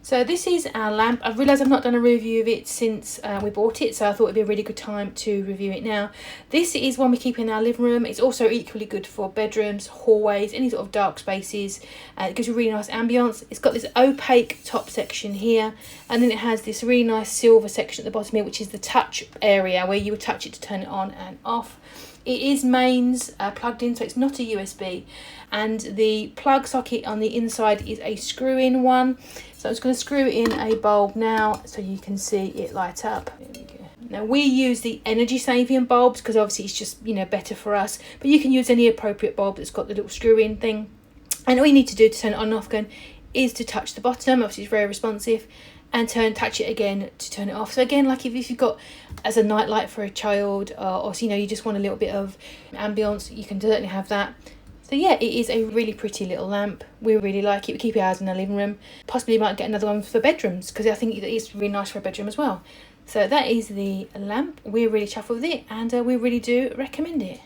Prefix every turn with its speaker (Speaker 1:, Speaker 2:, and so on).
Speaker 1: So this is our lamp. I've realised I've not done a review of it since we bought it, so I thought it'd be a really good time to review it now. This is one we keep in our living room. It's also equally good for bedrooms, hallways, any sort of dark spaces. It gives you a really nice ambience. It's got this opaque top section here, and then it has this really nice silver section at the bottom here, which is the touch area where you would touch it to turn it on and off. It is mains plugged in, so it's not a USB, and the plug socket on the inside is a screw-in one. So I'm just going to screw in a bulb now so you can see it light up. There we go. Now we use the energy saving bulbs because obviously it's just, you know, better for us, but you can use any appropriate bulb that's got the little screw-in thing. And all you need to do to turn it on and off again is to touch the bottom. Obviously it's very responsive, and touch it again to turn it off. So again, like if you've got as a night light for a child, or you know, you just want a little bit of ambience, you can certainly have that. So yeah, it is a really pretty little lamp. We really like it. We keep ours in our living room. Possibly might get another one for bedrooms because I think it's really nice for a bedroom as well. So that is the lamp. We're really chuffed with it, and we really do recommend it.